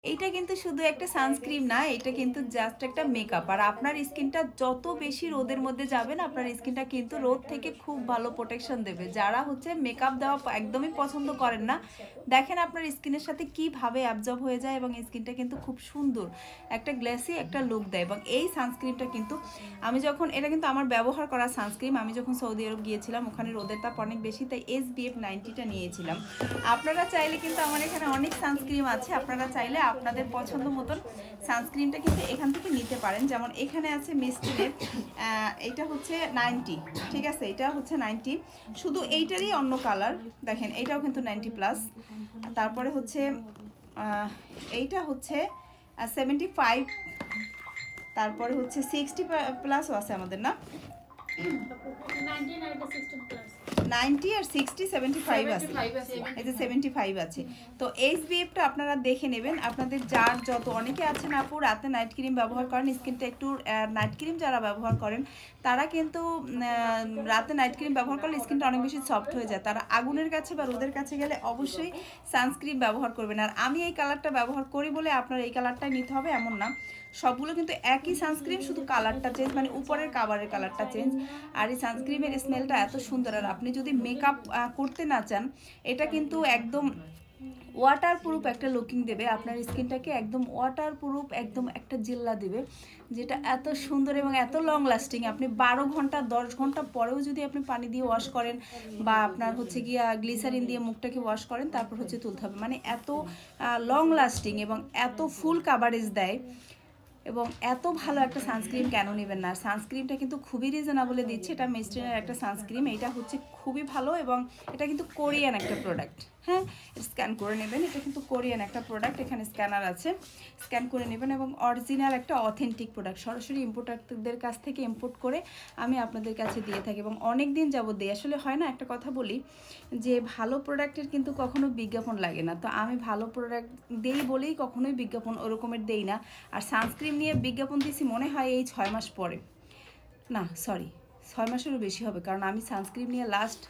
এইটা কিন্তু শুধু একটা সানস্ক্রিন না, এটা কিন্তু জাস্ট একটা মেকআপ। আর আপনার স্কিনটা যত বেশি রোদের মধ্যে যাবেন, আপনার স্কিনটা কিন্তু রোদ থেকে খুব ভালো প্রোটেকশন দেবে। যারা হচ্ছে মেকআপ দেওয়া একদমই পছন্দ করেন না, দেখেন আপনার স্কিনের সাথে কিভাবে অ্যাবজর্ব হয়ে যায় এবং স্কিনটা কিন্তু খুব সুন্দর একটা গ্লেসি একটা লুক দেয়। এবং এই সানস্ক্রিনটা কিন্তু আমি যখন, এটা কিন্তু আমার ব্যবহার করা সানস্ক্রিন, আমি যখন সৌদি আরব গিয়েছিলাম ওখানে রোদের তাপ অনেক বেশি, তাই SPF 90টা নিয়েছিলাম। আপনারা চাইলে কিন্তু আমার এখানে অনেক সানস্ক্রিন আছে, আপনারা চাইলে আপনাদের পছন্দ মতন সানস্ক্রিনটা কিন্তু এখান থেকে নিতে পারেন। যেমন এখানে আছে মিস্ট্রিনের, এইটা হচ্ছে 90, ঠিক আছে, এটা হচ্ছে 90, শুধু এইটারই অন্য কালার, দেখেন এইটাও কিন্তু 90+। তারপরে হচ্ছে এইটা হচ্ছে 75, তারপরে হচ্ছে 60+ও আছে আমাদের, না 90 আর 60 75 আছে, এই যে 75 আছে। তো SPFটা আপনারা দেখে নেবেন, আপনাদের যার যত, অনেকে আছেন আপু রাতে নাইট ক্রিম ব্যবহার করেন, স্কিনটা একটু নাইট ক্রিম যারা ব্যবহার করেন তারা কিন্তু রাতে নাইট ক্রিম ব্যবহার করলে স্কিনটা অনেক বেশি সফট হয়ে যায়, তারা আগুনের কাছে বা রোদের কাছে গেলে অবশ্যই সানস্ক্রিন ব্যবহার করবেন। আর আমি এই কালারটা ব্যবহার করি বলে আপনার এই কালারটাই নিতে হবে এমন না, সবগুলো কিন্তু একই সানস্ক্রিন, শুধু কালারটা চেঞ্জ, মানে উপরের কাভারের কালারটা চেঞ্জ। আর এই সানস্ক্রিনের স্মেলটা এত সুন্দর, আর আপনি যদি মেকআপ করতে না চান, এটা কিন্তু একদম ওয়াটারপ্রুফ একটা লুকিং দেবে, আপনার স্কিনটাকে একদম ওয়াটারপ্রুফ, একদম একটা জিল্লা দেবে, যেটা এত সুন্দর এবং এত লং লাস্টিং। আপনি 12 ঘন্টা 10 ঘন্টা পরেও যদি আপনি পানি দিয়ে ওয়াশ করেন বা আপনার হচ্ছে গিয়া গ্লিসারিন দিয়ে মুখটাকে ওয়াশ করেন, তারপর হচ্ছে তুলতে হবে, মানে এত লং লাস্টিং এবং এত ফুল কাভারেজ দেয় এবং এত ভালো একটা সানস্ক্রিন কেন নেবেন না। সানস্ক্রিনটা কিন্তু খুবই রিজনেবলে দিচ্ছে, এটা মিস্ট্রিনের একটা সানস্ক্রিন, এটা হচ্ছে খুবই ভালো এবং এটা কিন্তু কোরিয়ান একটা প্রোডাক্ট। হ্যাঁ, স্ক্যান করে নেবেন, এটা কিন্তু কোরিয়ান একটা প্রোডাক্ট, এখানে স্ক্যানার আছে, স্ক্যান করে নেবেন এবং অরিজিনাল একটা অথেন্টিক প্রোডাক্ট, সরাসরি ইম্পোর্টারদের কাছ থেকে ইম্পোর্ট করে আমি আপনাদের কাছে দিয়ে থাকি এবং অনেক দিন যাবত দিই। আসলে হয় না, একটা কথা বলি যে ভালো প্রোডাক্টের কিন্তু কখনো বিজ্ঞাপন লাগে না, তো আমি ভালো প্রোডাক্ট দেই বলেই কখনোই বিজ্ঞাপন ওরকমের দেই না। আর সানস্ক্রিন নিয়ে বিজ্ঞাপন দিয়েছি মনে হয় এই 6 মাস পরে, না সরি 6 মাসেরও বেশি হবে, কারণ আমি সানস্ক্রিন নিয়ে লাস্ট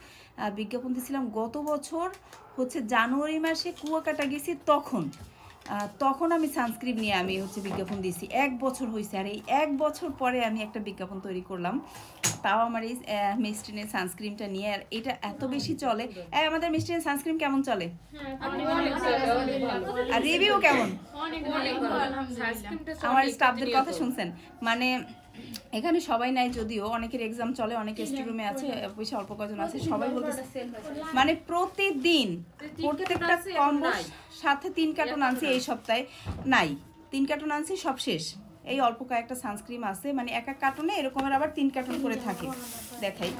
বিজ্ঞাপন দিয়েছিলাম গত বছর হচ্ছে জানুয়ারি মাসে কুয়াকাটা গেছি, তখন আমি সানস্ক্রিন নিয়ে আমি হচ্ছে বিজ্ঞাপন দিয়েছি, 1 বছর হয়েছে। আর এই 1 বছর পরে আমি একটা বিজ্ঞাপন তৈরি করলাম, তাও আমার এই মিস্ট্রিনের সানস্ক্রিনটা নিয়ে। আর এটা এত বেশি চলে, আমাদের মিস্ট্রিনের সানস্ক্রিন কেমন চলে আর রিভিউ কেমন, আমার স্টাফদের কথা শুনছেন, মানে এখানে সবাই নাই, যদিও অনেকের এক্সাম চলে, অনেক স্টাডি রুমে আছে, পয়সা অল্প কজন আছে, সবাই বলতেছে মানে প্রতিদিন প্রত্যেকটা কম্বোর সাথে 3 কার্টন আনছি, এই সপ্তাহে নাই 3 কার্টন আনছি, সব শেষ। এই অল্প কয়েকটা সানস্ক্রিন আছে, মানে এক এক কার্টনে এরকমের আবার 3 কার্টন করে থাকে, দেখাই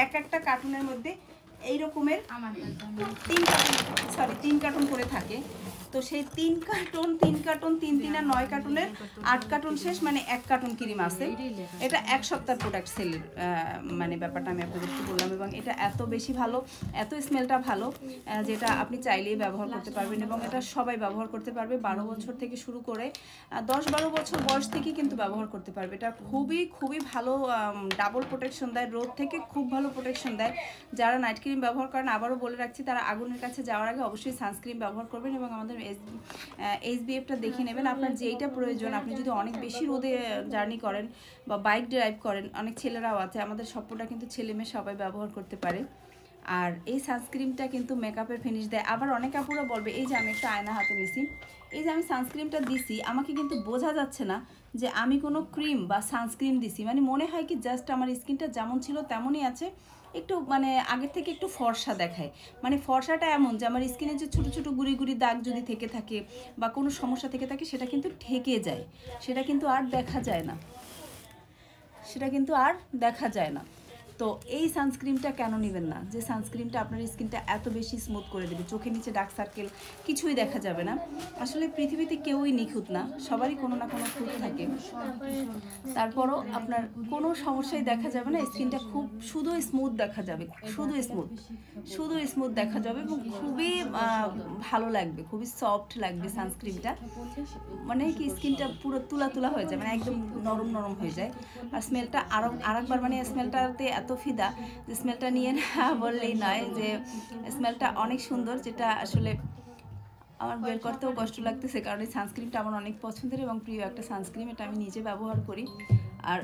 এক একটা কার্টুনের মধ্যে এই রকমের 3 কার্টন করে থাকে। তো সেই 3 কার্টন 3 কার্টন 3 3 আর 9 কার্টনের 8 কার্টন শেষ, মানে 1 কার্টন ক্রিম আছে। এটা 1 সপ্তাহ প্রোডাক্ট সেলের মানে ব্যাপারটা আমি আপনাদেরকে বললাম। এবং এটা এত বেশি ভালো, এত স্মেলটা ভালো, যেটা আপনি চাইলেই ব্যবহার করতে পারবেন এবং এটা সবাই ব্যবহার করতে পারবে, 12 বছর থেকে শুরু করে 10-12 বছর বয়স থেকে কিন্তু ব্যবহার করতে পারবে। এটা খুবই খুবই ভালো, ডাবল প্রোটেকশন দেয়, রোদ থেকে খুব ভালো প্রোটেকশন দেয়। যারা নাইট ক্রিম ব্যবহার করেন, আবারও বলে রাখছি, তারা আগুনের কাছে যাওয়ার আগে অবশ্যই সানস্ক্রিন ব্যবহার করবেন এবং আমাদের SPFটা দেখে নেবেন আপনার যেইটা প্রয়োজন। আপনি যদি অনেক বেশি রোদে জার্নি করেন বা বাইক ড্রাইভ করেন, অনেক ছেলেরাও আছে, আমাদের সবটা কিন্তু ছেলে মেয়ে সবাই ব্যবহার করতে পারে। আর এই সানস্ক্রিনটা কিন্তু মেকআপের ফিনিশ দেয়। আবার অনেক আপুরা বলবে, এই যে আমি একটা আয়না হাতে নিছি, এই যে আমি সানস্ক্রিনটা দিছি, আমাকে কিন্তু বোঝা যাচ্ছে না যে আমি কোনো ক্রিম বা সানস্ক্রিন দিছি, মানে মনে হয় কি জাস্ট আমার স্কিনটা যেমন ছিল তেমনই আছে, একটু মানে আগের থেকে একটু ফর্সা দেখায়। মানে ফর্সাটা এমন যে আমার স্কিনে যে ছোটো ছোটো গুড়ি গুড়ি দাগ যদি থেকে থাকে বা কোনো সমস্যা থেকে থাকে, সেটা কিন্তু ঢেকে যায়, সেটা কিন্তু আর দেখা যায় না, সেটা কিন্তু আর দেখা যায় না। তো এই সানস্ক্রিনটা কেন নেবেন না, যে সানস্ক্রিনটা আপনার স্কিনটা এত বেশি স্মুথ করে দেবে, চোখের নিচে ডার্ক সার্কেল কিছুই দেখা যাবে না। আসলে পৃথিবীতে কেউই নিখুঁত না, সবারই কোনো না কোনো খুঁত থাকে, তারপরও আপনার কোনো সমস্যাই দেখা যাবে না, স্কিনটা খুব শুধু স্মুথ দেখা যাবে, শুধু স্মুথ দেখা যাবে এবং খুবই ভালো লাগবে, খুবই সফট লাগবে সানস্ক্রিনটা, মানে কি স্কিনটা পুরো তুলা তুলা হয়ে যায়, মানে একদম নরম নরম হয়ে যায়। আর স্মেলটা আরেকবার, মানে স্মেলটাতে এত ফিদা যে স্মেলটা নিয়ে না বললেই নয়, যে স্মেলটা অনেক সুন্দর, যেটা আসলে আমার বের করতেও কষ্ট লাগতেছে, কারণ এই সানস্ক্রিনটা আমার অনেক পছন্দের এবং প্রিয় একটা সানস্ক্রিন। এটা আমি নিজে ব্যবহার করি। আর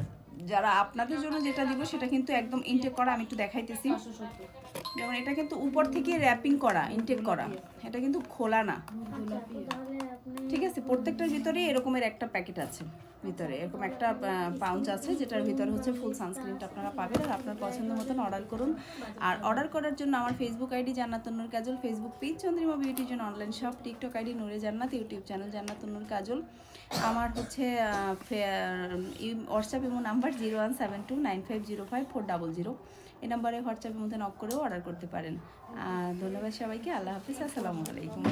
যারা আপনাদের জন্য যেটা দিব সেটা কিন্তু একদম ইনটেক করা, আমি একটু দেখাইতেছি। যেমন এটা কিন্তু উপর থেকে র্যাপিং করা, ইনটেক করা, এটা কিন্তু খোলা না, ঠিক আছে। প্রত্যেকটার ভিতরেই এরকমের একটা প্যাকেট আছে, ভিতরে এরকম একটা পাউচ আছে যেটার ভিতরে হচ্ছে ফুল সানস্ক্রিনটা আপনারা পাবেন। আর আপনার পছন্দ মতন অর্ডার করুন। আর অর্ডার করার জন্য আমার ফেসবুক আইডি জান্নাতুন নূর কাজল, ফেসবুক পেজ চন্দ্রিমা বিউটির জন্য অনলাইন শপ, টিকটক আইডি নূরে জান্নাত, ইউটিউব চ্যানেল জান্নাতুন নূর কাজল। আমার হচ্ছে হোয়াটসঅ্যাপ ইমো নাম্বার 01729505400। এই নাম্বারে হোয়াটসঅ্যাপের মধ্যে নক করেও অর্ডার করতে পারেন। ধন্যবাদ সবাইকে, আল্লাহ হাফিজ, আসসালামু আলাইকুম।